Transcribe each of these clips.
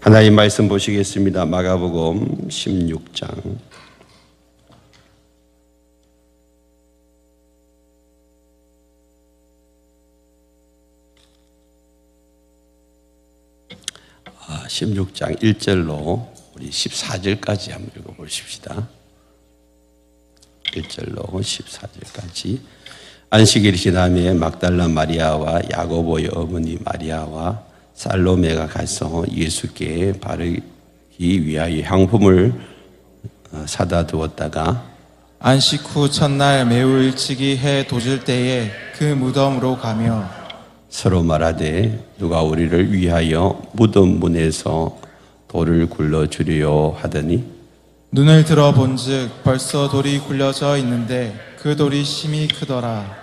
하나님 말씀 보시겠습니다. 마가복음 16장 16장 1절로 우리 14절까지 한번 읽어보십시다. 1절로 14절까지. 안식일이 지나매 막달라 마리아와 야고보의 어머니 마리아와 살로메가 가서 예수께 바르기 위하여 향품을 사다 두었다가 안식 후 첫날 매우 일찍이 해 돋을 때에 그 무덤으로 가며 서로 말하되 누가 우리를 위하여 무덤 문에서 돌을 굴러 주려 하더니 눈을 들어 본즉 벌써 돌이 굴려져 있는데 그 돌이 심히 크더라.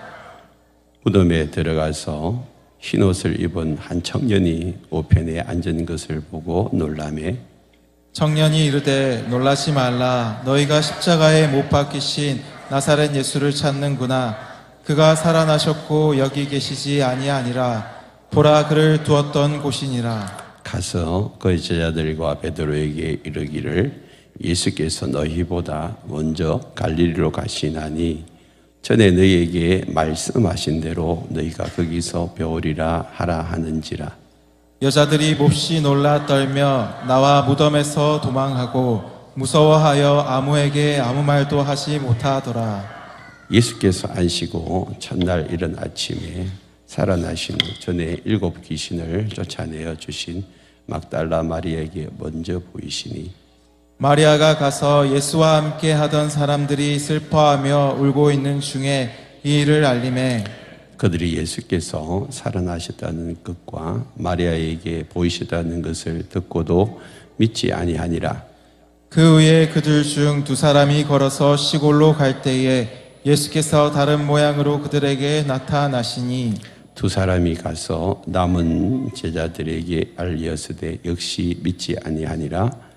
무덤에 들어가서 흰옷을 입은 한 청년이 우편에 앉은 것을 보고 놀라매 청년이 이르되 놀라지 말라. 너희가 십자가에 못 박히신 나사렛 예수를 찾는구나. 그가 살아나셨고 여기 계시지 아니하니라. 보라, 그를 두었던 곳이니라. 가서 그의 제자들과 베드로에게 이르기를 예수께서 너희보다 먼저 갈릴리로 가시나니 전에 너희에게 말씀하신 대로 너희가 거기서 배우리라 하라 하는지라. 여자들이 몹시 놀라 떨며 나와 무덤에서 도망하고 무서워하여 아무에게 아무 말도 하지 못하더라. 예수께서 안시고 첫날 이른 아침에 살아나신 후 전에 7 귀신을 쫓아내어 주신 막달라 마리아에게 먼저 보이시니 마리아가 가서 예수와 함께 하던 사람들이 슬퍼하며 울고 있는 중에 이 일을 알림해 그들이 예수께서 살아나셨다는 것과 마리아에게 보이셨다는 것을 듣고도 믿지 아니하니라. 그 후에 그들 중 2 사람이 걸어서 시골로 갈 때에 예수께서 다른 모양으로 그들에게 나타나시니 2 사람이 가서 남은 제자들에게 알리었으되 역시 믿지 아니하니라.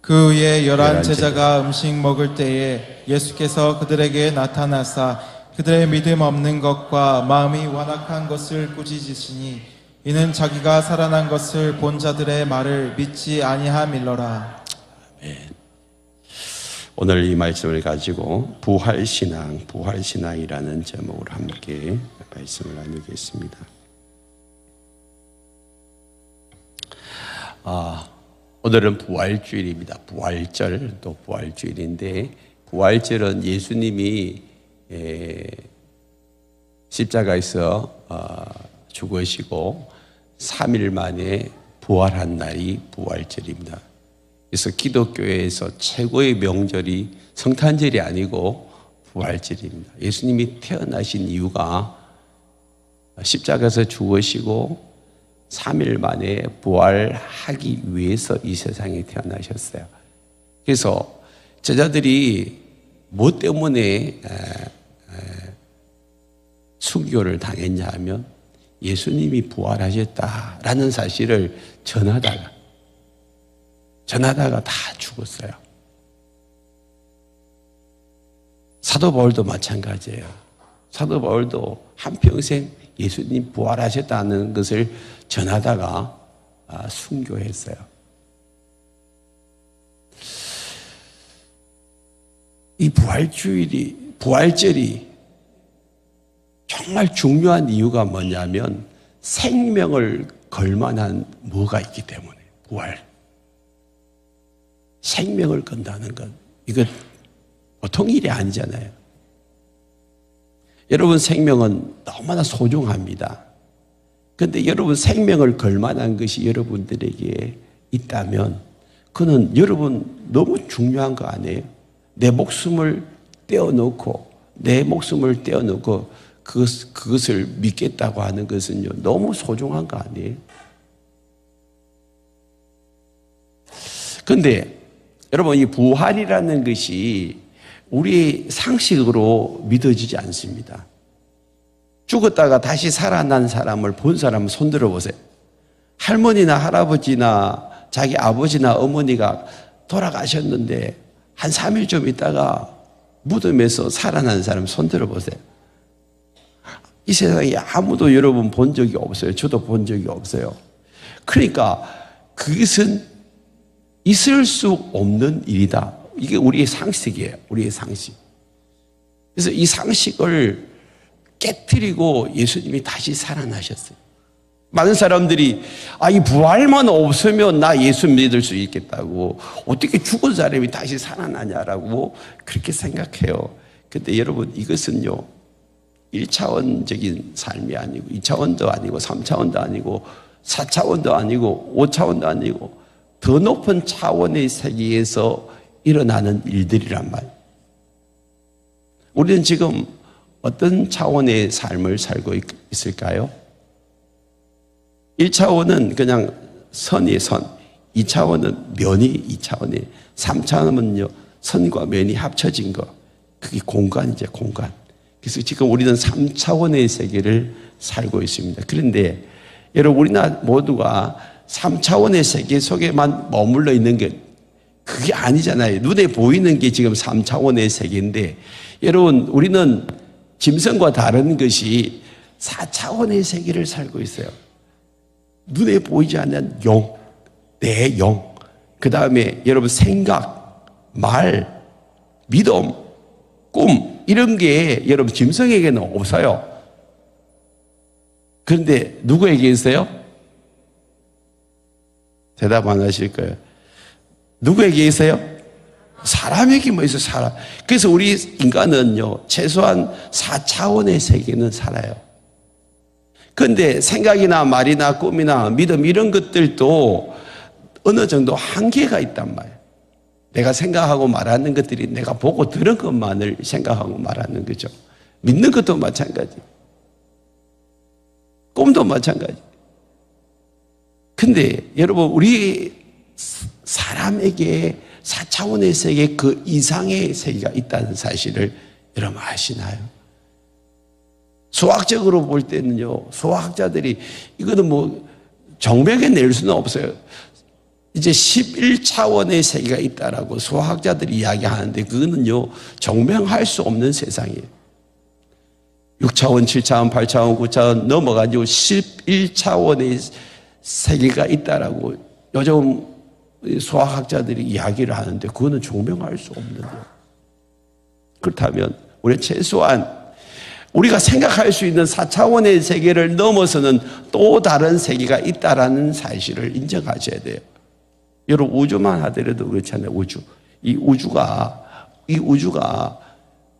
그 후에 11 제자가 음식 먹을 때에 예수께서 그들에게 나타나사 그들의 믿음 없는 것과 마음이 완악한 것을 꾸짖으시니 이는 자기가 살아난 것을 본 자들의 말을 믿지 아니함일러라. 오늘 이 말씀을 가지고 부활신앙이라는 제목으로 함께 말씀을 나누겠습니다. 오늘은 부활주일입니다. 부활절, 또 부활주일인데 부활절은 예수님이 십자가에서 죽으시고 3일 만에 부활한 날이 부활절입니다. 그래서 기독교에서 최고의 명절이 성탄절이 아니고 부활절입니다. 예수님이 태어나신 이유가 십자가에서 죽으시고 3일 만에 부활하기 위해서 이 세상에 태어나셨어요. 그래서 제자들이 뭐 때문에 순교를 당했냐 하면 예수님이 부활하셨다라는 사실을 전하다가 다 죽었어요. 사도 바울도 마찬가지예요. 사도 바울도 한평생 예수님 부활하셨다는 것을 전하다가 순교했어요. 이 부활절이 정말 중요한 이유가 뭐냐면 생명을 걸 만한 뭐가 있기 때문에 생명을 건다는 것, 이거 보통 일이 아니잖아요. 여러분 생명은 너무나 소중합니다. 그런데 여러분 생명을 걸 만한 것이 여러분들에게 있다면 그는 여러분 너무 중요한 거 아니에요? 내 목숨을 떼어놓고 그것을 믿겠다고 하는 것은요 너무 소중한 거 아니에요? 그런데 여러분 이 부활이라는 것이 우리 상식으로 믿어지지 않습니다. 죽었다가 다시 살아난 사람을 본 사람은 손들어 보세요. 할머니나 할아버지나 자기 아버지나 어머니가 돌아가셨는데 한 3일 좀 있다가 무덤에서 살아난 사람 손들어 보세요. 이 세상에 아무도 여러분 본 적이 없어요. 저도 본 적이 없어요. 그러니까 그것은 있을 수 없는 일이다. 이게 우리의 상식이에요. 우리의 상식. 그래서 이 상식을 깨뜨리고 예수님이 다시 살아나셨어요. 많은 사람들이 이 부활만 없으면 나 예수 믿을 수 있겠다고, 어떻게 죽은 사람이 다시 살아나냐라고 그렇게 생각해요. 근데 여러분, 이것은요 1차원적인 삶이 아니고 2차원도 아니고 3차원도 아니고 4차원도 아니고 5차원도 아니고 더 높은 차원의 세계에서 일어나는 일들이란 말이에요. 우리는 지금 어떤 차원의 삶을 살고 있을까요? 1차원은 그냥 선이에요, 선. 2차원은 면이 2차원이에요. 3차원은요, 선과 면이 합쳐진 거. 그게 공간이죠, 공간. 그래서 지금 우리는 3차원의 세계를 살고 있습니다. 그런데 여러분, 우리나라 모두가 3차원의 세계 속에만 머물러 있는 게 그게 아니잖아요. 눈에 보이는 게 지금 3차원의 세계인데, 여러분, 우리는 짐승과 다른 것이 4차원의 세계를 살고 있어요. 눈에 보이지 않는 영, 내 영, 그 다음에 여러분 생각, 말, 믿음, 꿈, 이런 게 여러분 짐승에게는 없어요. 그런데 누구에게 있어요? 대답 안 하실 거예요. 누구에게 있어요? 사람에게 뭐 있어요, 사람. 그래서 우리 인간은요, 최소한 4차원의 세계는 살아요. 그런데 생각이나 말이나 꿈이나 믿음 이런 것들도 어느 정도 한계가 있단 말이에요. 내가 생각하고 말하는 것들이 내가 보고 들은 것만을 생각하고 말하는 거죠. 믿는 것도 마찬가지. 꿈도 마찬가지. 근데 여러분, 우리 사람에게 4차원의 세계 그 이상의 세계가 있다는 사실을 여러분 아시나요? 수학적으로 볼 때는요, 수학자들이 이거는 뭐 정백에 낼 수는 없어요. 이제 11차원의 세계가 있다라고 수학자들이 이야기하는데, 그거는요 정명할 수 없는 세상이에요. 6차원, 7차원, 8차원, 9차원 넘어가지고 11차원의 세계가 있다라고 요즘 수학학자들이 이야기를 하는데, 그거는 증명할 수 없는데요. 그렇다면 우리 최소한 우리가 생각할 수 있는 4차원의 세계를 넘어서는 또 다른 세계가 있다라는 사실을 인정하셔야 돼요. 여러분, 우주만 하더라도 그렇잖아요. 우주. 이 우주가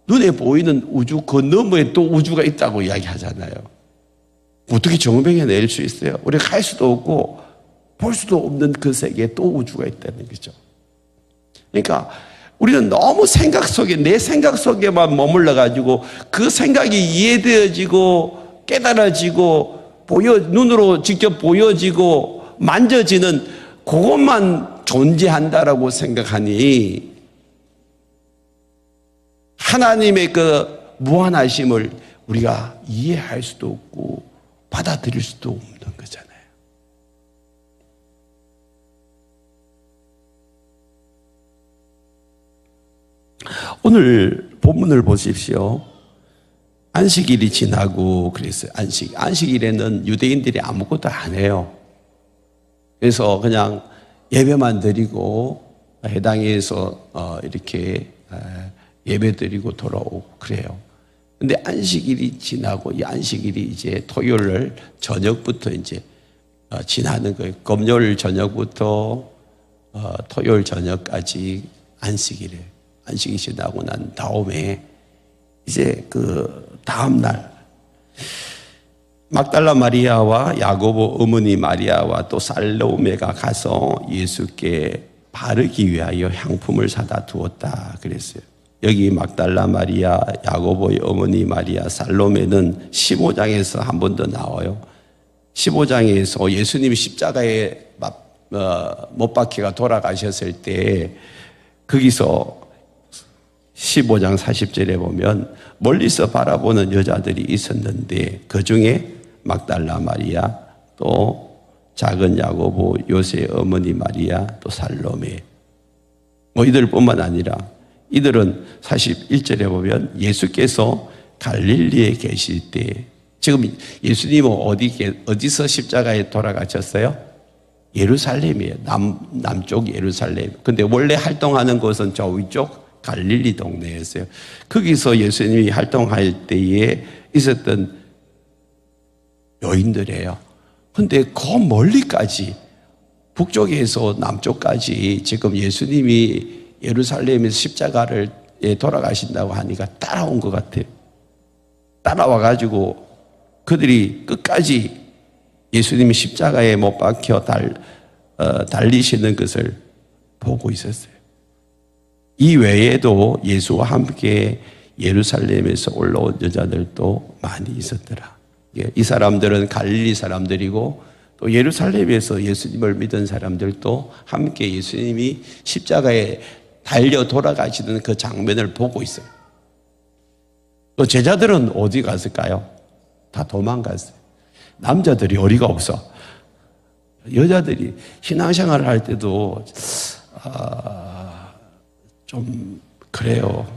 눈에 보이는 우주 그 너머에 또 우주가 있다고 이야기하잖아요. 어떻게 증명해낼 수 있어요? 우리가 갈 수도 없고 볼 수도 없는 그 세계에 또 우주가 있다는 거죠. 그러니까 우리는 너무 생각 속에, 내 생각 속에만 머물러 가지고 그 생각이 이해되어지고 깨달아지고 눈으로 직접 보여지고 만져지는 그것만 존재한다라고 생각하니 하나님의 그 무한하심을 우리가 이해할 수도 없고 받아들일 수도 없는 거잖아요. 오늘 본문을 보십시오. 안식일이 지나고 그랬어요. 안식일에는 유대인들이 아무것도 안 해요. 그래서 그냥 예배만 드리고 해당에서 이렇게 예배 드리고 돌아오고 그래요. 근데 안식일이 지나고, 이 안식일이 이제 토요일 저녁부터 이제 지나는 거예요. 금요일 저녁부터 토요일 저녁까지 안식일이에요. 안식이 지나고 난 다음에 이제 그 다음 날 막달라 마리아와 야고보 어머니 마리아와 또 살로메가 가서 예수께 바르기 위하여 향품을 사다 두었다 그랬어요. 여기 막달라 마리아, 야고보의 어머니 마리아, 살로메는 15장에서 한 번 더 나와요. 15장에서 예수님이 십자가에 못 박혀가 돌아가셨을 때 거기서 15장 40절에 보면 멀리서 바라보는 여자들이 있었는데 그 중에 막달라 마리아, 또 작은 야고보, 요새 어머니 마리아, 또 살로메, 뭐 이들뿐만 아니라 이들은 41절에 보면 예수께서 갈릴리에 계실 때, 지금 예수님은 어디서 십자가에 돌아가셨어요? 예루살렘이에요. 남쪽 예루살렘. 근데 원래 활동하는 곳은 저 위쪽 갈릴리 동네였어요. 거기서 예수님이 활동할 때에 있었던 여인들이에요. 근데 그 멀리까지 북쪽에서 남쪽까지 지금 예수님이 예루살렘에서 십자가를 돌아가신다고 하니까 따라온 것 같아요. 따라와가지고 그들이 끝까지 예수님이 십자가에 못 박혀 달리시는 것을 보고 있었어요. 이 외에도 예수와 함께 예루살렘에서 올라온 여자들도 많이 있었더라. 이 사람들은 갈릴리 사람들이고 또 예루살렘에서 예수님을 믿은 사람들도 함께 예수님이 십자가에 달려 돌아가시는 그 장면을 보고 있어요. 또 제자들은 어디 갔을까요? 다 도망갔어요. 남자들이 어리가 없어. 여자들이 신앙생활을 할 때도 좀 그래요.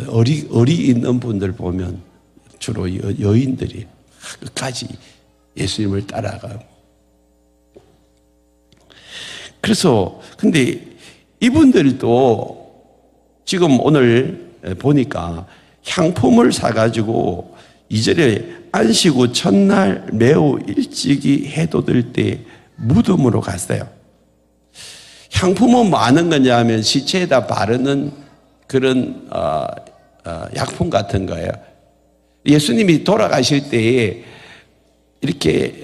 어리 있는 분들 보면 주로 여인들이 끝까지 예수님을 따라가고. 그래서 근데 이분들도 지금 오늘 보니까 향품을 사가지고 2절에 안식 후 첫날 매우 일찍이 해 돋을 때 무덤으로 갔어요. 향품은 뭐 하는 거냐 하면 시체에다 바르는 그런 약품 같은 거예요. 예수님이 돌아가실 때에 이렇게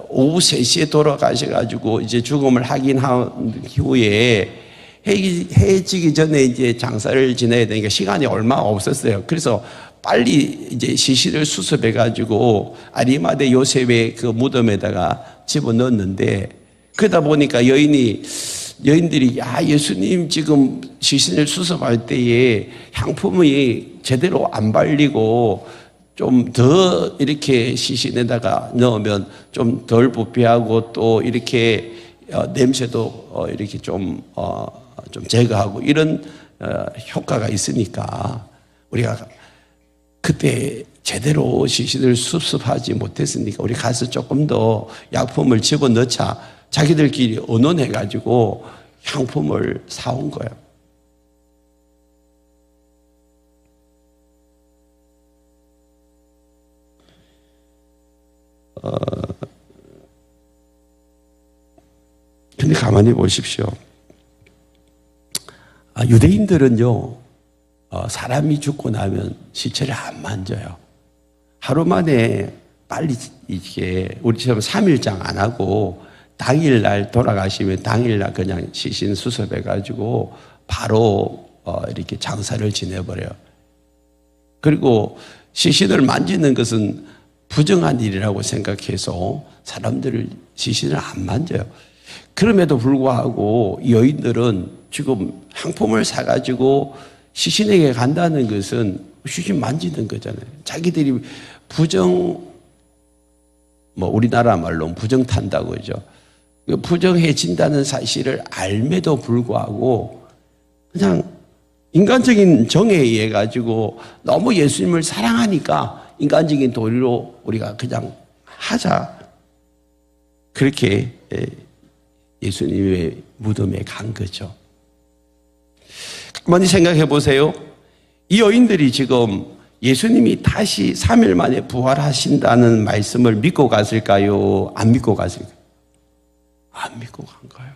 오후 3시에 돌아가셔가지고 이제 죽음을 확인한 후에 해 지기 전에 이제 장사를 지내야 되니까 시간이 얼마 없었어요. 그래서 빨리 이제 시신을 수습해가지고 아리마대 요셉의 그 무덤에다가 집어넣었는데 그러다 보니까 여인들이 야 예수님 지금 시신을 수습할 때에 향품이 제대로 안 발리고 좀 더 이렇게 시신에다가 넣으면 좀 덜 부패하고 또 이렇게 냄새도 이렇게 좀 제거하고 이런 효과가 있으니까 우리가 그때 제대로 시신을 수습하지 못했으니까 우리 가서 조금 더 약품을 집어넣자. 자기들끼리 의논해가지고 향품을 사온 거예요. 근데 가만히 보십시오. 유대인들은요, 사람이 죽고 나면 시체를 안 만져요. 하루 만에 빨리 이렇게 우리처럼 3일장 안 하고 당일날 돌아가시면 당일날 그냥 시신 수습해가지고 바로 이렇게 장사를 지내버려요. 그리고 시신을 만지는 것은 부정한 일이라고 생각해서 사람들을 시신을 안 만져요. 그럼에도 불구하고 여인들은 지금 향품을 사가지고 시신에게 간다는 것은 시신 만지는 거잖아요. 자기들이 우리나라 말로 부정탄다고 하죠. 부정해진다는 사실을 알매도 불구하고 그냥 인간적인 정에 의해 가지고 너무 예수님을 사랑하니까 인간적인 도리로 우리가 그냥 하자. 그렇게 예수님의 무덤에 간 거죠. 많이 생각해 보세요. 이 여인들이 지금 예수님이 다시 3일 만에 부활하신다는 말씀을 믿고 갔을까요? 안 믿고 갔을까요? 안 믿고 간 거예요.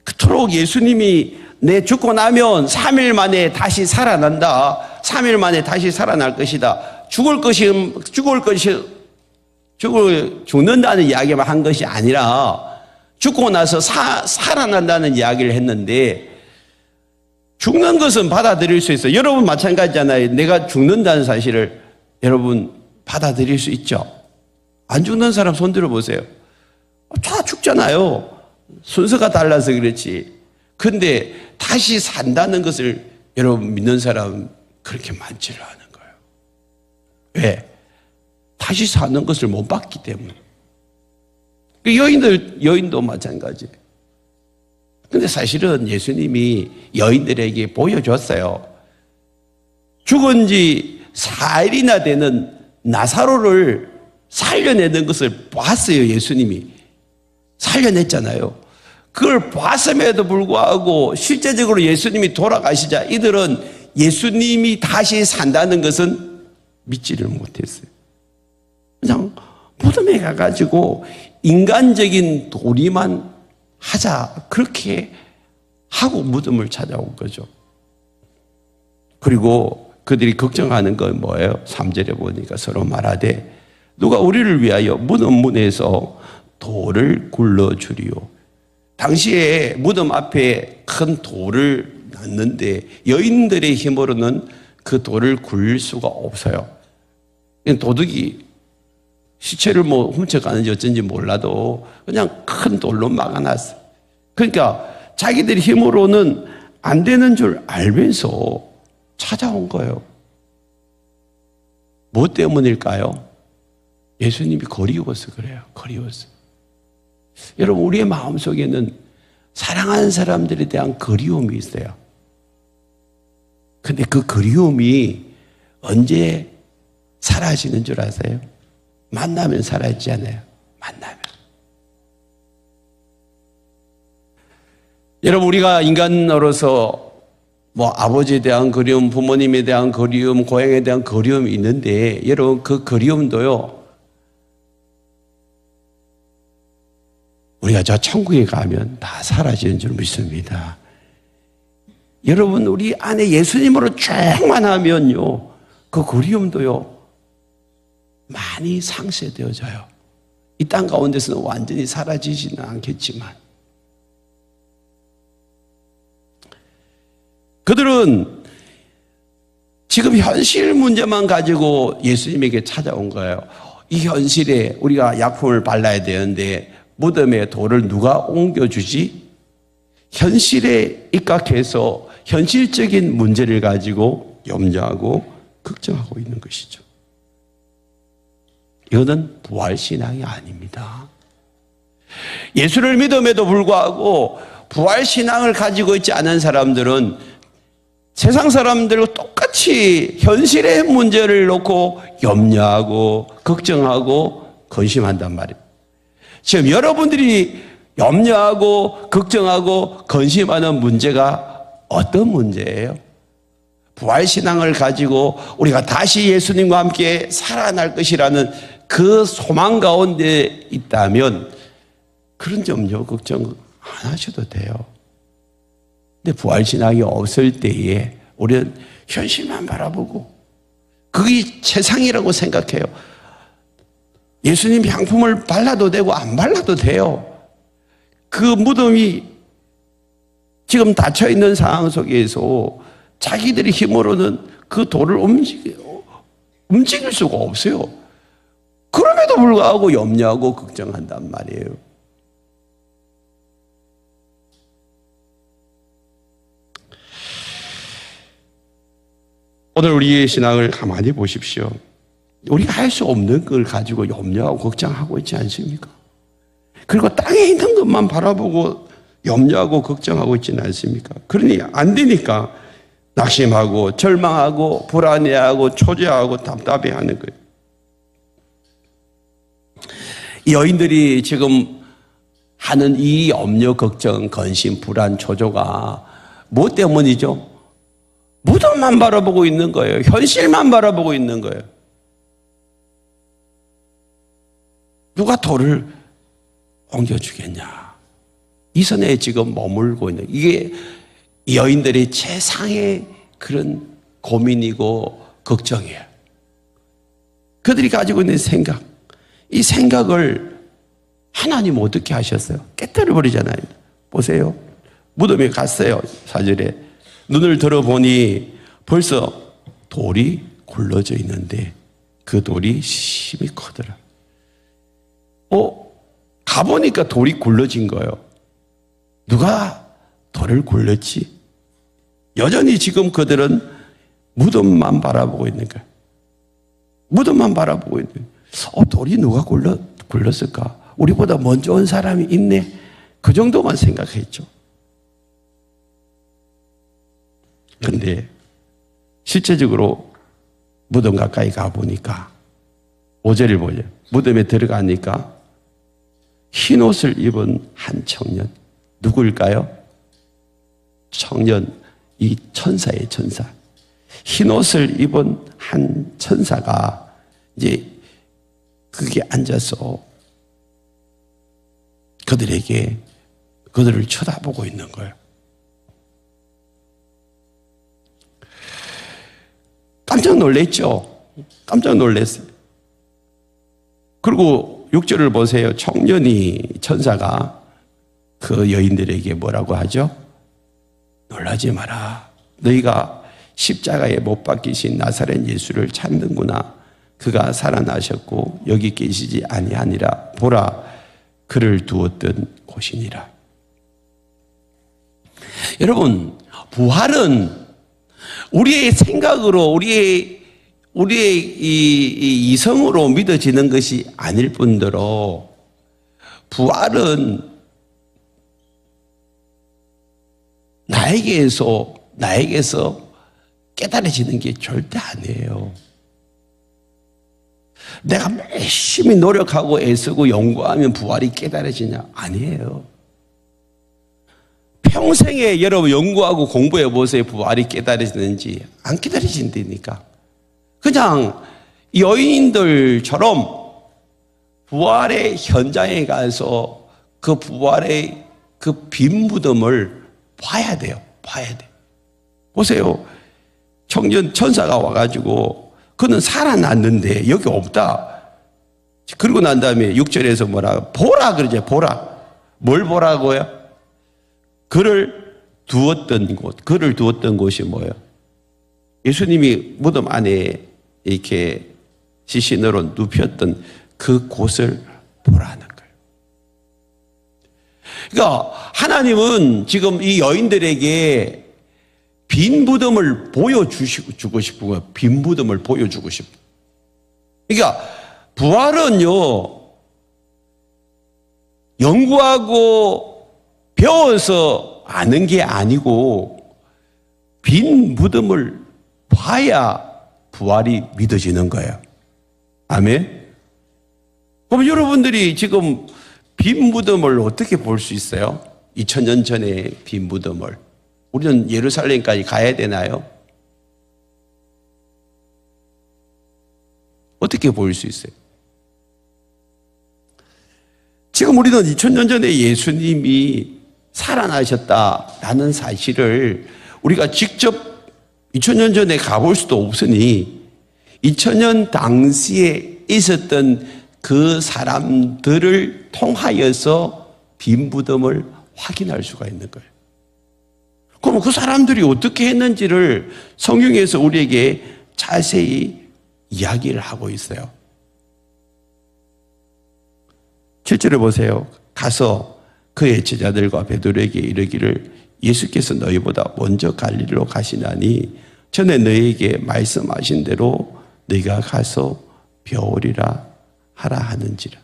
그토록 예수님이 내 죽고 나면 3일 만에 다시 살아난다. 3일 만에 다시 살아날 것이다. 죽는다는 이야기만 한 것이 아니라 죽고 나서 살아난다는 이야기를 했는데 죽는 것은 받아들일 수 있어요. 여러분 마찬가지잖아요. 내가 죽는다는 사실을 여러분 받아들일 수 있죠. 안 죽는 사람 손 들어보세요. 다 죽잖아요. 순서가 달라서 그렇지. 근데 다시 산다는 것을 여러분 믿는 사람은 그렇게 많지를 않은 거예요. 왜? 다시 사는 것을 못 봤기 때문에. 여인도 마찬가지예요. 근데 사실은 예수님이 여인들에게 보여줬어요. 죽은 지 4일이나 되는 나사로를 살려내는 것을 봤어요, 예수님이. 살려냈잖아요. 그걸 봤음에도 불구하고 실제적으로 예수님이 돌아가시자 이들은 예수님이 다시 산다는 것은 믿지를 못했어요. 그냥 무덤에 가가지고 인간적인 도리만 하자 그렇게 하고 무덤을 찾아온 거죠. 그리고 그들이 걱정하는 건 뭐예요? 3절에 보니까 서로 말하되 누가 우리를 위하여 무덤 문에서 돌을 굴러주리요. 당시에 무덤 앞에 큰 돌을 놨는데 여인들의 힘으로는 그 돌을 굴릴 수가 없어요. 도둑이 시체를 뭐 훔쳐가는지 어쩐지 몰라도 그냥 큰 돌로 막아놨어요. 그러니까 자기들의 힘으로는 안 되는 줄 알면서 찾아온 거예요. 뭐 때문일까요? 예수님이 그리워서 그래요. 그리워서. 여러분, 우리의 마음속에는 사랑하는 사람들에 대한 그리움이 있어요. 근데 그 그리움이 언제 사라지는 줄 아세요? 만나면 사라지지 않아요. 만나면. 여러분, 우리가 인간으로서 뭐 아버지에 대한 그리움, 부모님에 대한 그리움, 고향에 대한 그리움이 있는데 여러분 그 그리움도요, 우리가 저 천국에 가면 다 사라지는 줄 믿습니다. 여러분, 우리 안에 예수님으로 쭉만 하면요, 그 그리움도요 많이 상쇄되어져요. 이 땅 가운데서는 완전히 사라지지는 않겠지만 그들은 지금 현실 문제만 가지고 예수님에게 찾아온 거예요. 이 현실에 우리가 약품을 발라야 되는데 무덤에 돌을 누가 옮겨주지? 현실에 입각해서 현실적인 문제를 가지고 염려하고 걱정하고 있는 것이죠. 이거는 부활신앙이 아닙니다. 예수를 믿음에도 불구하고 부활신앙을 가지고 있지 않은 사람들은 세상 사람들과 똑같이 현실의 문제를 놓고 염려하고 걱정하고 근심한단 말이에요. 지금 여러분들이 염려하고 걱정하고 근심하는 문제가 어떤 문제예요? 부활신앙을 가지고 우리가 다시 예수님과 함께 살아날 것이라는 그 소망 가운데 있다면 그런 염려 걱정 안 하셔도 돼요. 근데 부활신앙이 없을 때에 우리는 현실만 바라보고 그게 최상이라고 생각해요. 예수님 향품을 발라도 되고 안 발라도 돼요. 그 무덤이 지금 닫혀있는 상황 속에서 자기들의 힘으로는 그 돌을 움직일 수가 없어요. 그럼에도 불구하고 염려하고 걱정한단 말이에요. 오늘 우리의 신앙을 가만히 보십시오. 우리가 할 수 없는 걸 가지고 염려하고 걱정하고 있지 않습니까? 그리고 땅에 있는 것만 바라보고 염려하고 걱정하고 있지는 않습니까? 그러니 안 되니까 낙심하고 절망하고 불안해하고 초조하고 답답해하는 거예요. 이 여인들이 지금 하는 이 염려, 걱정, 근심, 불안, 초조가 뭐 때문이죠? 무덤만 바라보고 있는 거예요. 현실만 바라보고 있는 거예요. 누가 돌을 옮겨주겠냐? 이 선에 지금 머물고 있는, 이게 여인들의 최상의 그런 고민이고 걱정이에요. 그들이 가지고 있는 생각, 이 생각을 하나님 어떻게 하셨어요? 깨뜨려 버리잖아요. 보세요. 무덤에 갔어요. 4절에 눈을 들어보니 벌써 돌이 굴러져 있는데 그 돌이 심히 커더라. 가보니까 돌이 굴러진 거예요. 누가 돌을 굴렸지? 여전히 지금 그들은 무덤만 바라보고 있는 거예요. 무덤만 바라보고 있는 거예요. 돌이 누가 굴렸을까? 우리보다 먼저 온 사람이 있네. 그 정도만 생각했죠. 그런데 실제적으로 무덤 가까이 가보니까 5절을 보죠. 무덤에 들어가니까 흰옷을 입은 한 청년. 누구일까요? 청년, 이 천사의 천사. 흰옷을 입은 한 천사가 이제 거기에 앉아서 그들을 쳐다보고 있는 거예요. 깜짝 놀랐죠? 깜짝 놀랐어요. 그리고 6절을 보세요. 천사가 그 여인들에게 뭐라고 하죠? 놀라지 마라. 너희가 십자가에 못 박히신 나사렛 예수를 찾는구나. 그가 살아나셨고 여기 계시지 아니하니라. 보라, 그를 두었던 곳이니라. 여러분, 부활은 우리의 생각으로, 우리의 이 이성으로 믿어지는 것이 아닐 뿐더러 부활은 나에게서 깨달아지는 게 절대 아니에요. 내가 열심히 노력하고 애쓰고 연구하면 부활이 깨달아지냐? 아니에요. 평생에 여러분 연구하고 공부해 보세요. 부활이 깨달아지는지. 안 깨달아진다니까. 그냥 여인들처럼 부활의 현장에 가서 그 부활의 그 빈 무덤을 봐야 돼요. 봐야 돼. 보세요. 천사가 와가지고 그는 살아났는데 여기 없다. 그러고 난 다음에 6절에서 뭐라? 보라 그러죠. 보라. 뭘 보라고요? 그를 두었던 곳. 그를 두었던 곳이 뭐예요? 예수님이 무덤 안에 이렇게 시신으로 눕혔던 그 곳을 보라는 거예요. 그러니까 하나님은 지금 이 여인들에게 빈 무덤을 보여주고 싶은 거예요. 빈 무덤을 보여주고 싶은. 그러니까 부활은요, 연구하고 배워서 아는 게 아니고 빈 무덤을 봐야 부활이 믿어지는 거예요. 아멘? 그럼 여러분들이 지금 빈 무덤을 어떻게 볼 수 있어요? 2000년 전의 빈 무덤을. 우리는 예루살렘까지 가야 되나요? 어떻게 보일 수 있어요? 지금 우리는 2000년 전에 예수님이 살아나셨다라는 사실을 우리가 직접 2000년 전에 가볼 수도 없으니 2000년 당시에 있었던 그 사람들을 통하여서 빈 무덤을 확인할 수가 있는 거예요. 그럼 그 사람들이 어떻게 했는지를 성경에서 우리에게 자세히 이야기를 하고 있어요. 7절에 보세요. 가서 그의 제자들과 베드로에게 이르기를 예수께서 너희보다 먼저 갈릴리로 가시나니 전에 너희에게 말씀하신 대로 너희가 가서 배우리라 하라 하는지라.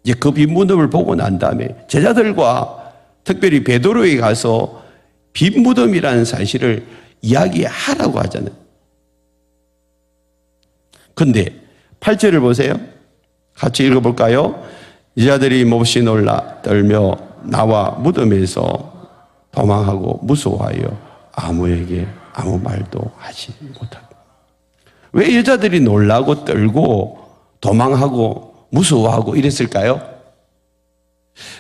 이제 그 빈 무덤을 보고 난 다음에 제자들과 특별히 베드로에게 가서 빈 무덤이라는 사실을 이야기하라고 하잖아요. 근데 8절을 보세요. 같이 읽어볼까요? 여자들이 몹시 놀라 떨며 나와 무덤에서 도망하고 무서워하여 아무에게 아무 말도 하지 못하고. 왜 여자들이 놀라고 떨고 도망하고 무서워하고 이랬을까요?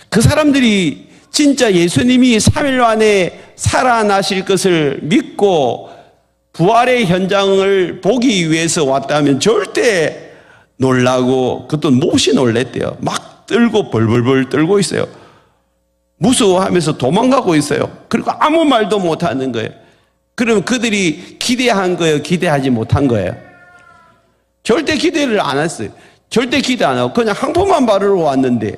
그 사람들이 진짜 예수님이 3일 만에 살아나실 것을 믿고 부활의 현장을 보기 위해서 왔다면 절대 놀라고, 그것도 몹시 놀랬대요. 막 떨고 벌벌벌 떨고 있어요. 무서워하면서 도망가고 있어요. 그리고 아무 말도 못하는 거예요. 그럼 그들이 기대한 거예요? 기대하지 못한 거예요? 절대 기대를 안 했어요. 절대 기대 안 하고 그냥 항포만 바르러 왔는데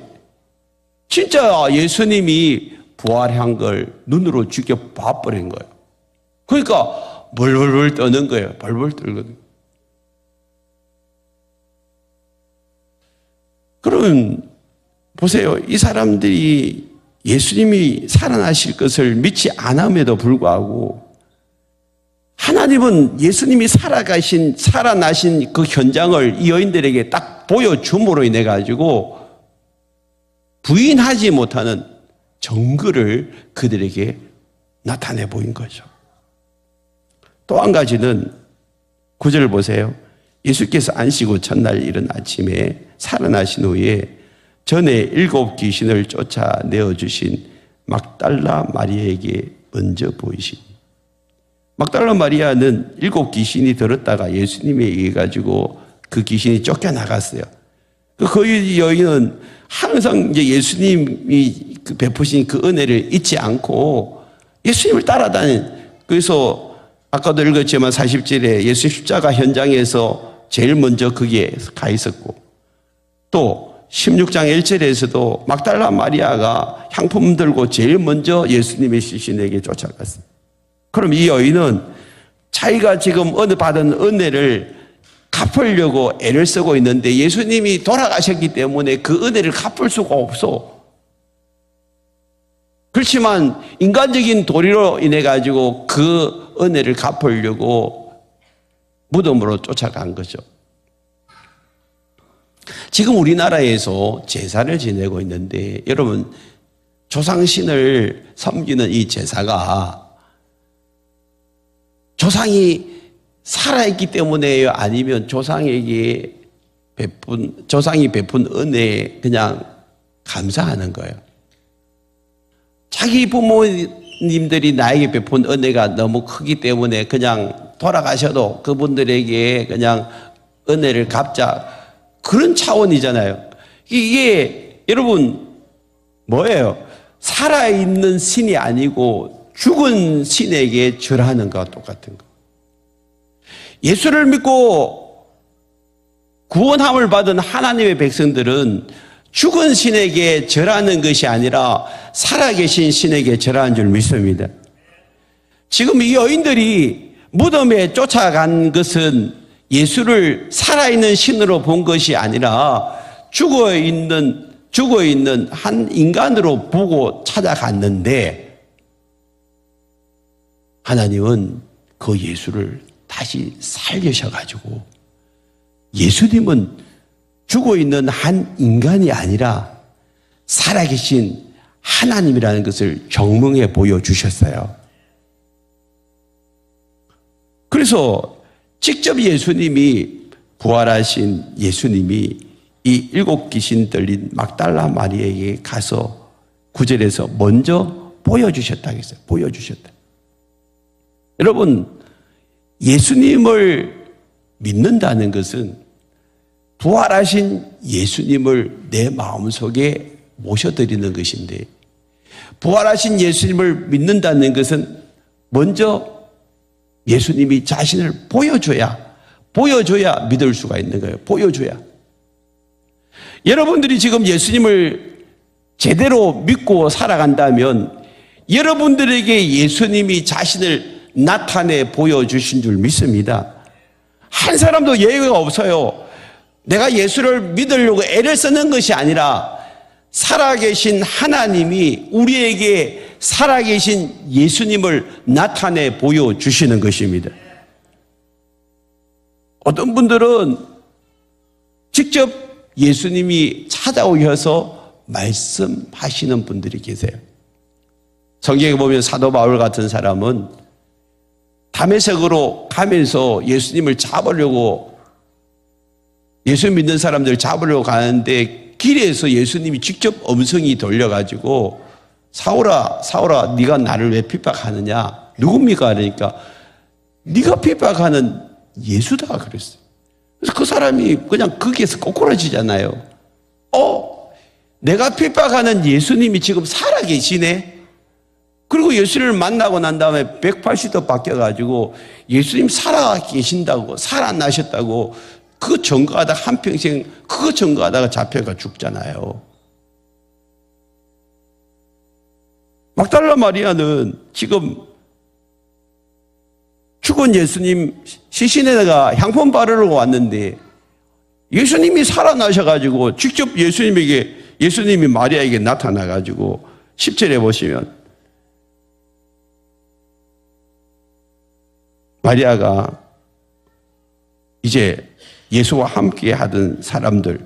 진짜 예수님이 부활한 걸 눈으로 직접 봐버린 거예요. 그러니까 벌벌벌 떠는 거예요. 벌벌 떨거든요. 그러면 보세요. 이 사람들이 예수님이 살아나실 것을 믿지 않음에도 불구하고 하나님은 예수님이 살아나신 그 현장을 이 여인들에게 딱 보여줌으로 인해 가지고 부인하지 못하는 증거를 그들에게 나타내 보인 거죠. 또 한 가지는 9절 보세요. 예수께서 안식 후 첫날 이른 아침에 살아나신 후에 전에 7 귀신을 쫓아내어 주신 막달라 마리아에게 먼저 보이시니, 막달라 마리아는 7 귀신이 들었다가 예수님에 의해 가지고 그 귀신이 쫓겨나갔어요. 그 여인은 항상 이제 예수님이 베푸신 그 은혜를 잊지 않고 예수님을 따라다닌, 그래서 아까도 읽었지만 40절에 예수 십자가 현장에서 제일 먼저 거기에 가 있었고, 또 16장 1절에서도 막달라 마리아가 향품 들고 제일 먼저 예수님의 시신에게 쫓아갔어요. 그럼 이 여인은 자기가 지금 받은 은혜를 갚으려고 애를 쓰고 있는데 예수님이 돌아가셨기 때문에 그 은혜를 갚을 수가 없어. 그렇지만 인간적인 도리로 인해 가지고 그 은혜를 갚으려고 무덤으로 쫓아간 거죠. 지금 우리나라에서 제사를 지내고 있는데, 여러분, 조상신을 섬기는 이 제사가 조상이 살아있기 때문에요? 아니면 조상이 베푼 은혜에 그냥 감사하는 거예요? 자기 부모님들이 나에게 베푼 은혜가 너무 크기 때문에 그냥 돌아가셔도 그분들에게 그냥 은혜를 갚자, 그런 차원이잖아요. 이게 여러분 뭐예요? 살아있는 신이 아니고 죽은 신에게 절하는 것과 똑같은 거. 예수를 믿고 구원함을 받은 하나님의 백성들은 죽은 신에게 절하는 것이 아니라 살아계신 신에게 절하는 줄 믿습니다. 지금 이 여인들이 무덤에 쫓아간 것은 예수를 살아있는 신으로 본 것이 아니라 죽어있는 한 인간으로 보고 찾아갔는데, 하나님은 그 예수를 다시 살리셔가지고 예수님은 죽어있는 한 인간이 아니라 살아계신 하나님이라는 것을 증명해 보여주셨어요. 그래서 직접 예수님이, 부활하신 예수님이 이 7 귀신 들린 막달라 마리아에게 가서 9절에서 먼저 보여주셨다고 했어요. 보여주셨다. 여러분, 예수님을 믿는다는 것은 부활하신 예수님을 내 마음속에 모셔드리는 것인데, 부활하신 예수님을 믿는다는 것은 먼저 예수님이 자신을 보여줘야 믿을 수가 있는 거예요. 보여줘야. 여러분들이 지금 예수님을 제대로 믿고 살아간다면 여러분들에게 예수님이 자신을 나타내 보여주신 줄 믿습니다. 한 사람도 예외가 없어요. 내가 예수를 믿으려고 애를 쓰는 것이 아니라 살아계신 하나님이 우리에게 살아계신 예수님을 나타내 보여주시는 것입니다. 어떤 분들은 직접 예수님이 찾아오셔서 말씀하시는 분들이 계세요. 성경에 보면 사도 바울 같은 사람은 다메섹으로 가면서 예수님을 잡으려고, 예수 믿는 사람들 잡으려고 가는데 길에서 예수님이 직접 음성이 돌려가지고 사울아 네가 나를 왜 핍박하느냐, 누굽니까? 그러니까 네가 핍박하는 예수다 그랬어요. 그래서 그 사람이 그냥 거기에서 꼬꾸라지잖아요. 내가 핍박하는 예수님이 지금 살아계시네. 그리고 예수를 만나고 난 다음에 180도 바뀌어가지고 예수님 살아계신다고, 살아나셨다고 그거 증거하다가 한평생 그거 증거하다가 잡혀가 죽잖아요. 막달라 마리아는 지금 죽은 예수님 시신에다가 향품 바르러 왔는데 예수님이 살아나셔가지고 직접 예수님이 마리아에게 나타나가지고 10절에 보시면 마리아가 이제 예수와 함께 하던 사람들,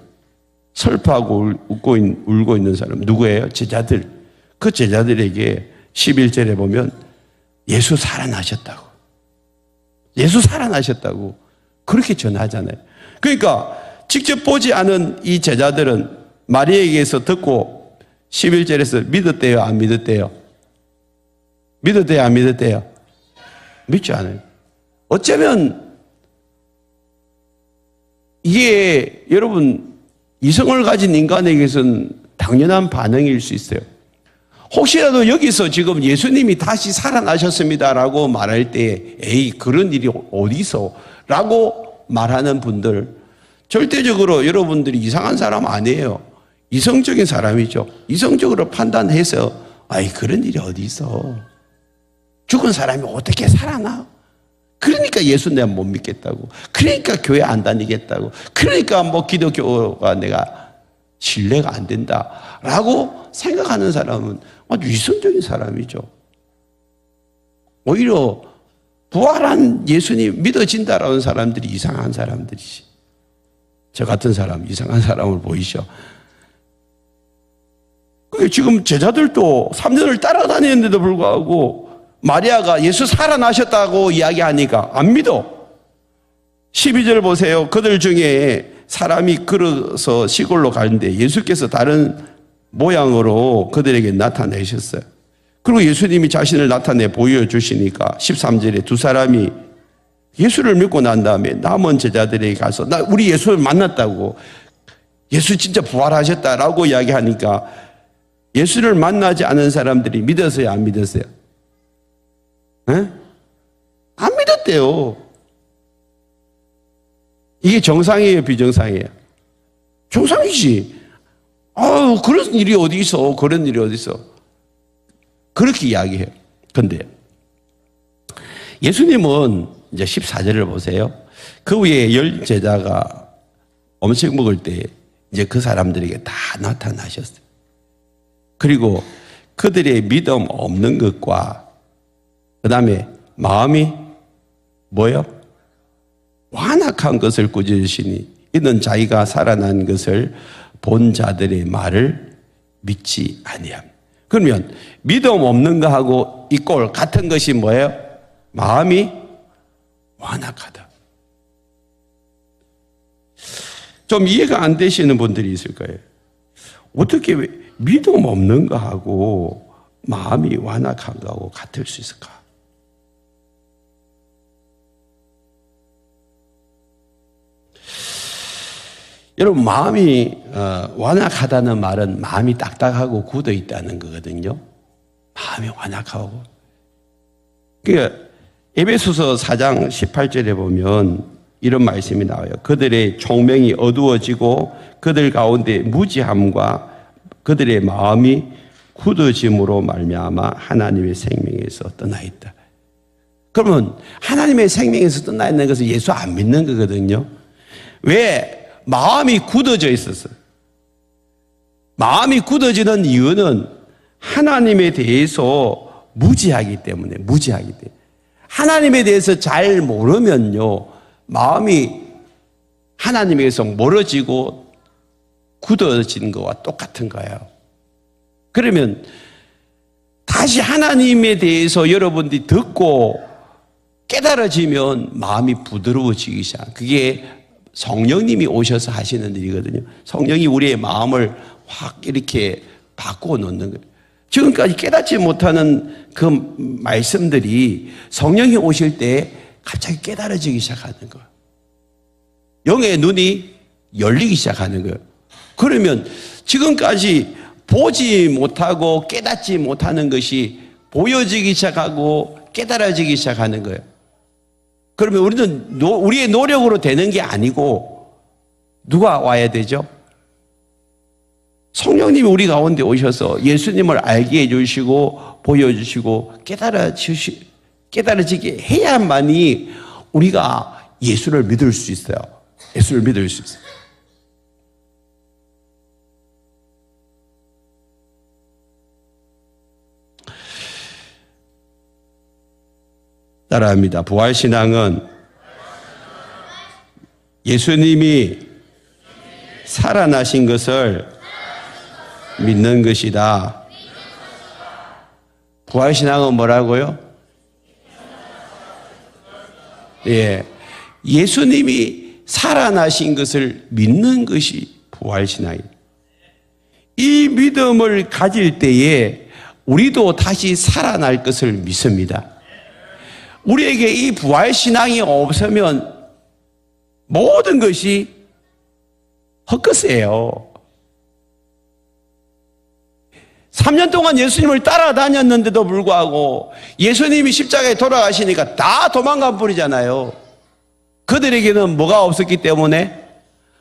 슬퍼하고 울고 있는 사람 누구예요? 제자들. 그 제자들에게 11절에 보면 예수 살아나셨다고. 예수 살아나셨다고 그렇게 전하잖아요. 그러니까 직접 보지 않은 이 제자들은 마리아에게서 듣고 11절에서 믿었대요, 안 믿었대요? 믿었대요, 안 믿었대요? 믿지 않아요. 어쩌면 이게 여러분 이성을 가진 인간에게서는 당연한 반응일 수 있어요. 혹시라도 여기서 지금 예수님이 다시 살아나셨습니다라고 말할 때 에이 그런 일이 어디서? 라고 말하는 분들 절대적으로 여러분들이 이상한 사람 아니에요. 이성적인 사람이죠. 이성적으로 판단해서 아이 그런 일이 어디 있어. 죽은 사람이 어떻게 살아나? 그러니까 예수 내가 못 믿겠다고. 그러니까 교회 안 다니겠다고. 그러니까 뭐 기독교가 내가 신뢰가 안 된다라고 생각하는 사람은 아주 이성적인 사람이죠. 오히려 부활한 예수님 믿어진다라는 사람들이 이상한 사람들이지. 저 같은 사람 이상한 사람을 보이죠. 지금 제자들도 3년을 따라다니는데도 불구하고 마리아가 예수 살아나셨다고 이야기하니까 안 믿어. 12절 보세요. 그들 중에 사람이 걸어서 시골로 가는데 예수께서 다른 모양으로 그들에게 나타내셨어요. 그리고 예수님이 자신을 나타내 보여주시니까 13절에 두 사람이 예수를 믿고 난 다음에 남은 제자들에게 가서 나 우리 예수를 만났다고, 예수 진짜 부활하셨다라고 이야기하니까 예수를 만나지 않은 사람들이 믿었어요, 안 믿었어요? 에? 안 믿었대요. 이게 정상이에요, 비정상이에요? 정상이지. 그런 일이 어디 있어? 그런 일이 어디 있어? 그렇게 이야기해요. 근데 예수님은 이제 14절을 보세요. 그 위에 10 제자가 음식 먹을 때 이제 그 사람들에게 다 나타나셨어요. 그리고 그들의 믿음 없는 것과 그 다음에 마음이 뭐요? 완악한 것을 꾸짖으시니 이는 자기가 살아난 것을 본 자들의 말을 믿지 아니함. 그러면 믿음 없는 거하고 이 꼴 같은 것이 뭐예요? 마음이 완악하다. 좀 이해가 안 되시는 분들이 있을 거예요. 어떻게 믿음 없는 거하고 마음이 완악한 거하고 같을 수 있을까? 여러분, 마음이 완악하다는 말은 마음이 딱딱하고 굳어 있다는 거거든요. 마음이 완악하고. 그러니까 에베소서 4장 18절에 보면 이런 말씀이 나와요. 그들의 총명이 어두워지고 그들 가운데 무지함과 그들의 마음이 굳어짐으로 말미암아 하나님의 생명에서 떠나 있다. 그러면 하나님의 생명에서 떠나 있는 것은 예수 안 믿는 거거든요. 왜? 마음이 굳어져 있었어요. 마음이 굳어지는 이유는 하나님에 대해서 무지하기 때문에, 무지하기 때문에. 하나님에 대해서 잘 모르면요, 마음이 하나님에게서 멀어지고 굳어지는 것과 똑같은 거예요. 그러면 다시 하나님에 대해서 여러분들이 듣고 깨달아지면 마음이 부드러워지기 시작. 그게 성령님이 오셔서 하시는 일이거든요. 성령이 우리의 마음을 확 이렇게 바꾸어 놓는 거예요. 지금까지 깨닫지 못하는 그 말씀들이 성령이 오실 때 갑자기 깨달아지기 시작하는 거예요. 영의 눈이 열리기 시작하는 거예요. 그러면 지금까지 보지 못하고 깨닫지 못하는 것이 보여지기 시작하고 깨달아지기 시작하는 거예요. 그러면 우리는 우리의 노력으로 되는 게 아니고 누가 와야 되죠? 성령님이 우리 가운데 오셔서 예수님을 알게 해주시고 보여주시고 깨달아지게 해야만이 우리가 예수를 믿을 수 있어요. 예수를 믿을 수 있어요. 따라합니다. 부활신앙은 예수님이 살아나신 것을 믿는 것이다. 부활신앙은 뭐라고요? 예, 예수님이 살아나신 것을 믿는 것이 부활신앙이에요. 이 믿음을 가질 때에 우리도 다시 살아날 것을 믿습니다. 우리에게 이 부활신앙이 없으면 모든 것이 헛것이에요. 3년 동안 예수님을 따라다녔는데도 불구하고 예수님이 십자가에 돌아가시니까 다 도망간 뿐이잖아요. 그들에게는 뭐가 없었기 때문에?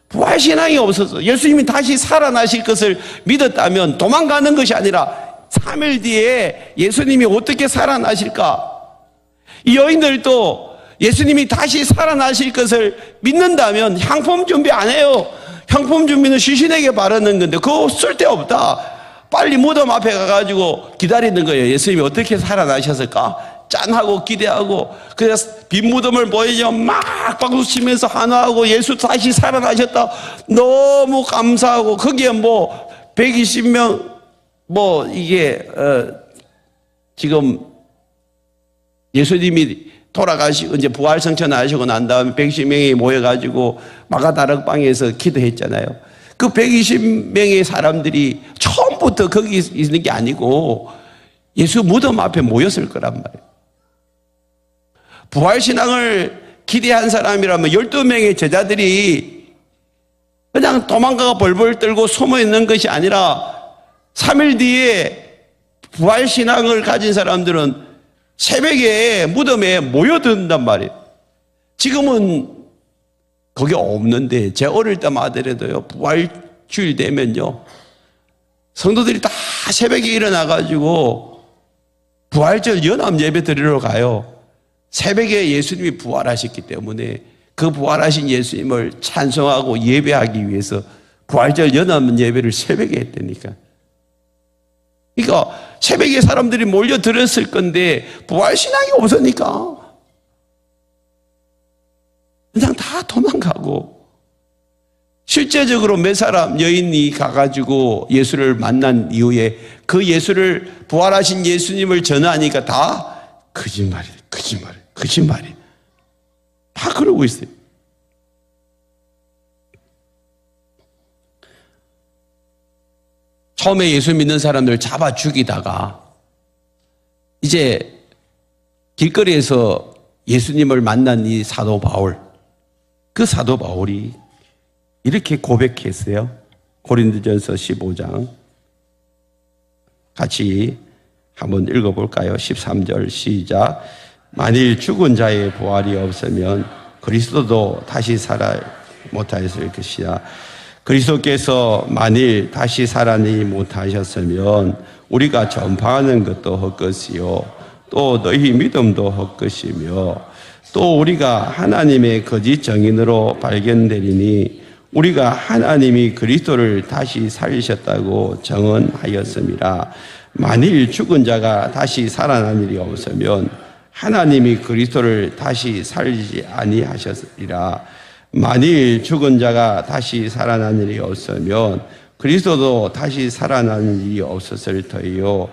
부활신앙이 없어서 예수님이 다시 살아나실 것을 믿었다면 도망가는 것이 아니라 3일 뒤에 예수님이 어떻게 살아나실까? 이 여인들도 예수님이 다시 살아나실 것을 믿는다면 향품 준비 안 해요. 향품 준비는 시신에게 바르는 건데 그거 쓸데없다. 빨리 무덤 앞에 가가지고 기다리는 거예요. 예수님이 어떻게 살아나셨을까? 짠하고 기대하고 그래서 빈 무덤을 보이죠. 막 박수 치면서 환호하고 예수 다시 살아나셨다. 너무 감사하고 거기에 뭐 120명 뭐 이게 지금 예수님이 돌아가시고 이제 부활승천하시고 난 다음에 110명이 모여가지고 마가다락방에서 기도했잖아요. 그 120명의 사람들이 처음부터 거기 있는 게 아니고 예수 무덤 앞에 모였을 거란 말이에요. 부활신앙을 기대한 사람이라면 12명의 제자들이 그냥 도망가가 벌벌 떨고 숨어 있는 것이 아니라 3일 뒤에 부활신앙을 가진 사람들은 새벽에 무덤에 모여든단 말이에요. 지금은 거기 없는데 제 어릴 때만 하더라도요, 부활주일 되면요, 성도들이 다 새벽에 일어나가지고 부활절 연합 예배 드리러 가요. 새벽에 예수님이 부활하셨기 때문에 그 부활하신 예수님을 찬송하고 예배하기 위해서 부활절 연합 예배를 새벽에 했다니까. 그러니까 새벽에 사람들이 몰려들었을 건데 부활신앙이 없으니까 그냥 다 도망가고, 실제적으로 몇 사람 여인이 가가지고 예수를 만난 이후에 그 예수를 부활하신 예수님을 전하니까 다 거짓말이에요. 거짓말이에요. 다 그러고 있어요. 처음에 예수 믿는 사람들 잡아 죽이다가 이제 길거리에서 예수님을 만난 이 사도 바울, 그 사도 바울이 이렇게 고백했어요. 고린도전서 15장 같이 한번 읽어볼까요? 13절 시작. 만일 죽은 자의 부활이 없으면 그리스도도 다시 살아 못하였을 것이야. 그리스도께서 만일 다시 살아내지 못하셨으면 우리가 전파하는 것도 헛것이요 또 너희 믿음도 헛것이며 또 우리가 하나님의 거짓 정인으로 발견되리니 우리가 하나님이 그리스도를 다시 살리셨다고 정언하였음이라. 만일 죽은 자가 다시 살아난 일이 없으면 하나님이 그리스도를 다시 살리지 아니하셨으리라. 만일 죽은 자가 다시 살아난 일이 없으면 그리스도도 다시 살아나는 일이 없었을 터이요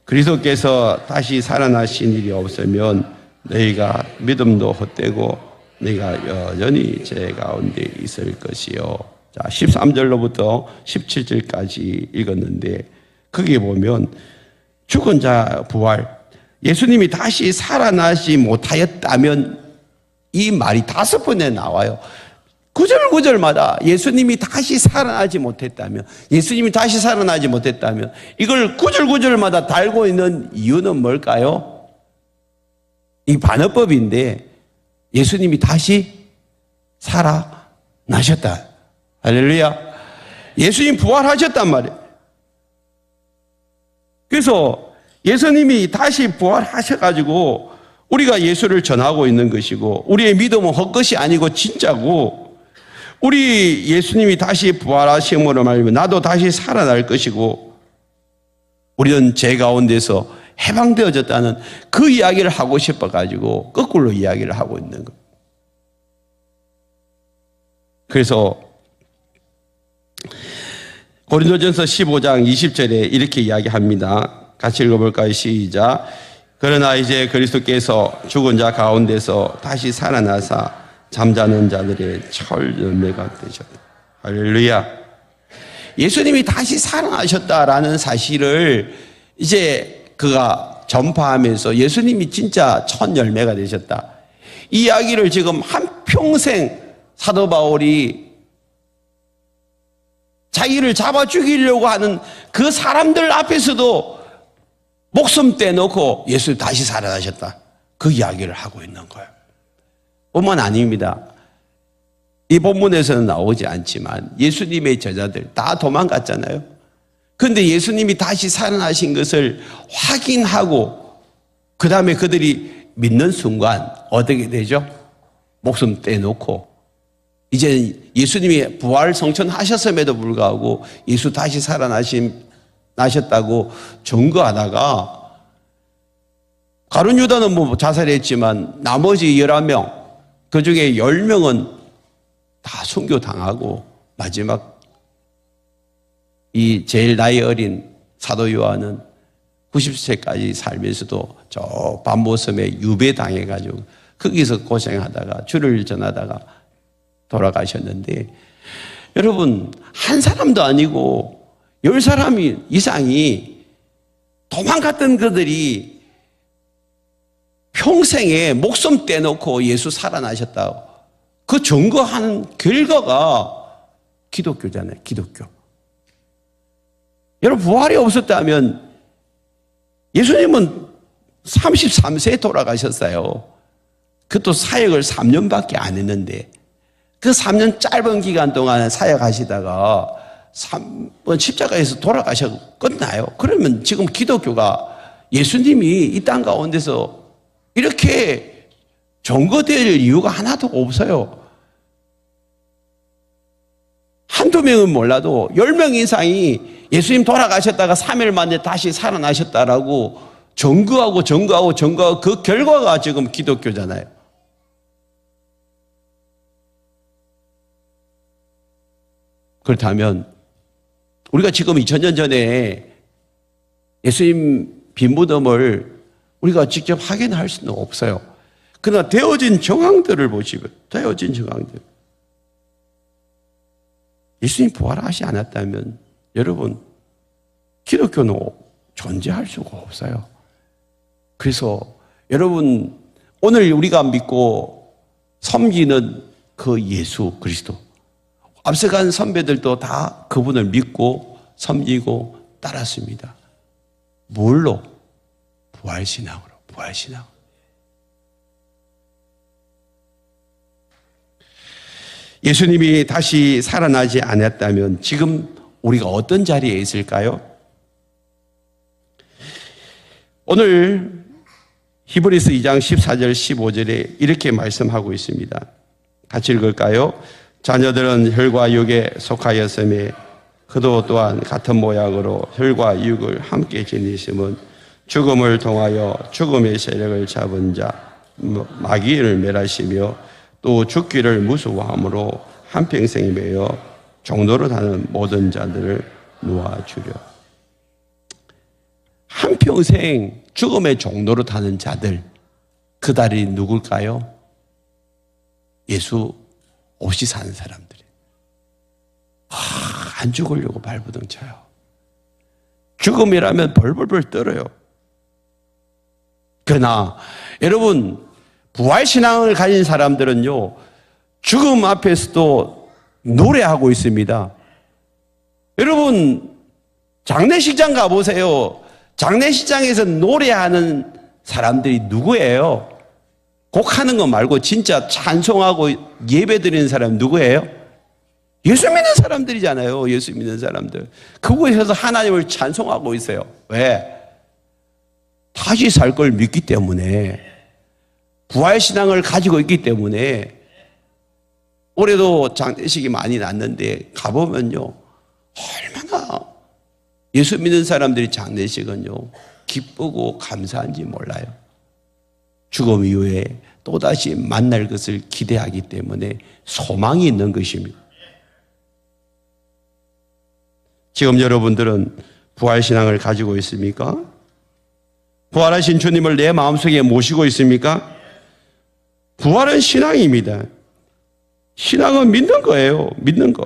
그리스도께서 다시 살아나신 일이 없으면 너희가 믿음도 헛되고 너희가 여전히 죄 가운데 있을 것이요. 자, 13절로부터 17절까지 읽었는데 거기에 보면 죽은 자 부활, 예수님이 다시 살아나지 못하였다면 이 말이 5번에 나와요. 구절구절마다 예수님이 다시 살아나지 못했다면, 예수님이 다시 살아나지 못했다면, 이걸 구절구절마다 달고 있는 이유는 뭘까요? 이 반어법인데 예수님이 다시 살아나셨다. 할렐루야. 예수님 부활하셨단 말이에요. 그래서 예수님이 다시 부활하셔가지고 우리가 예수를 전하고 있는 것이고 우리의 믿음은 헛것이 아니고 진짜고 우리 예수님이 다시 부활하심으로 말하면 나도 다시 살아날 것이고 우리는 죄 가운데서 해방되어졌다는 그 이야기를 하고 싶어가지고 거꾸로 이야기를 하고 있는 거예요. 그래서 고린도전서 15장 20절에 이렇게 이야기합니다. 같이 읽어볼까요? 시작. 그러나 이제 그리스도께서 죽은 자 가운데서 다시 살아나사 잠자는 자들의 철 열매가 되셨다. 할렐루야. 예수님이 다시 살아나셨다라는 사실을 이제 그가 전파하면서 예수님이 진짜 첫 열매가 되셨다. 이 이야기를 지금 한평생 사도 바울이 자기를 잡아 죽이려고 하는 그 사람들 앞에서도 목숨 떼놓고 예수 다시 살아나셨다. 그 이야기를 하고 있는 거예요. 뿐만 아닙니다. 이 본문에서는 나오지 않지만 예수님의 제자들 다 도망갔잖아요. 그런데 예수님이 다시 살아나신 것을 확인하고 그 다음에 그들이 믿는 순간 어떻게 되죠? 목숨 떼놓고 이제 예수님이 부활 성천하셨음에도 불구하고 예수 다시 살아나셨다고 증거하다가 가룟 유다는 뭐 자살했지만 나머지 11명 그 중에 10명은 다 순교당하고 마지막 이 제일 나이 어린 사도 요한은 90세까지 살면서도 저 밤모섬에 유배당해가지고 거기서 고생하다가 주를 전하다가 돌아가셨는데 여러분 한 사람도 아니고 10사람 이상이 도망갔던 그들이 평생에 목숨 떼놓고 예수 살아나셨다고 그 증거한 결과가 기독교잖아요. 기독교. 여러분 부활이 없었다면 예수님은 33세에 돌아가셨어요. 그것도 사역을 3년밖에 안 했는데 그 3년 짧은 기간 동안 사역하시다가 십자가에서 돌아가셔서 끝나요. 그러면 지금 기독교가 예수님이 이 땅 가운데서 이렇게 전거될 이유가 하나도 없어요. 한두 명은 몰라도 10명 이상이 예수님 돌아가셨다가 3일 만에 다시 살아나셨다라고 증거하고 그 결과가 지금 기독교잖아요. 그렇다면 우리가 지금 2000년 전에 예수님 빈무덤을 우리가 직접 확인할 수는 없어요. 그러나 되어진 정황들을 보시고 되어진 정황들 예수님 부활하지 않았다면 여러분 기독교는 존재할 수가 없어요. 그래서 여러분 오늘 우리가 믿고 섬기는 그 예수 그리스도 앞서간 선배들도 다 그분을 믿고 섬기고 따랐습니다. 뭘로? 부활신앙으로. 부활신앙. 예수님이 다시 살아나지 않았다면 지금 우리가 어떤 자리에 있을까요? 오늘 히브리서 2장 14절 15절에 이렇게 말씀하고 있습니다. 같이 읽을까요? 자녀들은 혈과 육에 속하였음에 그도 또한 같은 모양으로 혈과 육을 함께 지니심은 죽음을 통하여 죽음의 세력을 잡은 자 마귀를 멸하시며 또 죽기를 무서워함으로 한평생 매여 종로로 다는 모든 자들을 놓아주려. 한평생 죽음의 종로로 다는 자들 그 달이 누굴까요? 예수 없이 사는 사람들이 안 죽으려고 발부둥 쳐요. 죽음이라면 벌벌벌 떨어요. 그러나 여러분 부활신앙을 가진 사람들은요 죽음 앞에서도 노래하고 있습니다. 여러분 장례식장 가보세요. 장례식장에서 노래하는 사람들이 누구예요? 곡하는 거 말고 진짜 찬송하고 예배 드리는 사람 누구예요? 예수 믿는 사람들이잖아요. 예수 믿는 사람들. 그곳에서 하나님을 찬송하고 있어요. 왜? 다시 살 걸 믿기 때문에 부활신앙을 가지고 있기 때문에 올해도 장례식이 많이 났는데 가보면요 얼마나 예수 믿는 사람들이 장례식은요 기쁘고 감사한지 몰라요. 죽음 이후에 또다시 만날 것을 기대하기 때문에 소망이 있는 것입니다. 지금 여러분들은 부활신앙을 가지고 있습니까? 부활하신 주님을 내 마음속에 모시고 있습니까? 부활은 신앙입니다. 신앙은 믿는 거예요. 믿는 거.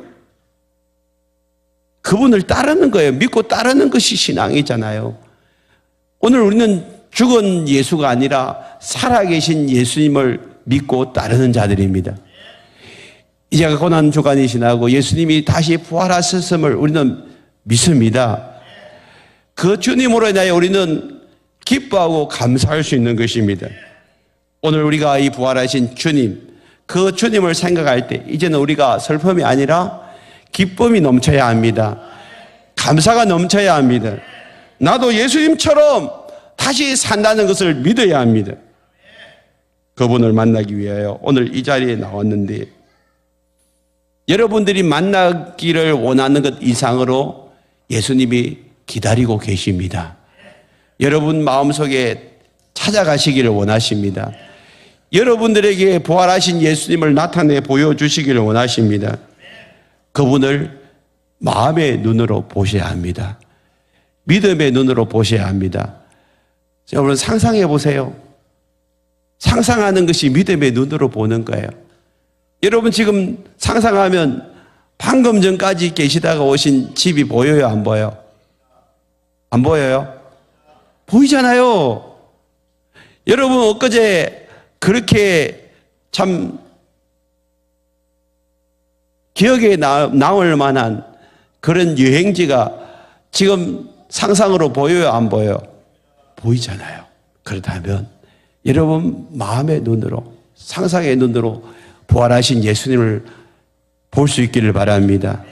그분을 따르는 거예요. 믿고 따르는 것이 신앙이잖아요. 오늘 우리는 죽은 예수가 아니라 살아계신 예수님을 믿고 따르는 자들입니다. 이제 고난 주간이 지나고 예수님이 다시 부활하셨음을 우리는 믿습니다. 그 주님으로 인하여 우리는 기뻐하고 감사할 수 있는 것입니다. 오늘 우리가 이 부활하신 주님, 그 주님을 생각할 때 이제는 우리가 슬픔이 아니라 기쁨이 넘쳐야 합니다. 감사가 넘쳐야 합니다. 나도 예수님처럼 다시 산다는 것을 믿어야 합니다. 그분을 만나기 위하여 오늘 이 자리에 나왔는데 여러분들이 만나기를 원하는 것 이상으로 예수님이 기다리고 계십니다. 여러분 마음속에 찾아가시기를 원하십니다. 여러분들에게 부활하신 예수님을 나타내 보여주시기를 원하십니다. 그분을 마음의 눈으로 보셔야 합니다. 믿음의 눈으로 보셔야 합니다. 여러분 상상해 보세요. 상상하는 것이 믿음의 눈으로 보는 거예요. 여러분 지금 상상하면 방금 전까지 계시다가 오신 집이 보여요? 안 보여요? 안 보여요? 보이잖아요. 여러분 엊그제 그렇게 참 기억에 남을 만한 그런 여행지가 지금 상상으로 보여요? 안 보여요? 보이잖아요. 그렇다면 여러분 마음의 눈으로 상상의 눈으로 부활하신 예수님을 볼 수 있기를 바랍니다.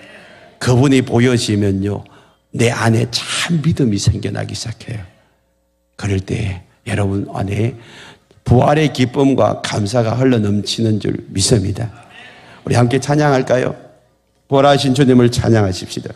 그분이 보여지면요 내 안에 참 믿음이 생겨나기 시작해요. 그럴 때 여러분 안에 부활의 기쁨과 감사가 흘러넘치는 줄 믿습니다. 우리 함께 찬양할까요? 부활하신 주님을 찬양하십시다.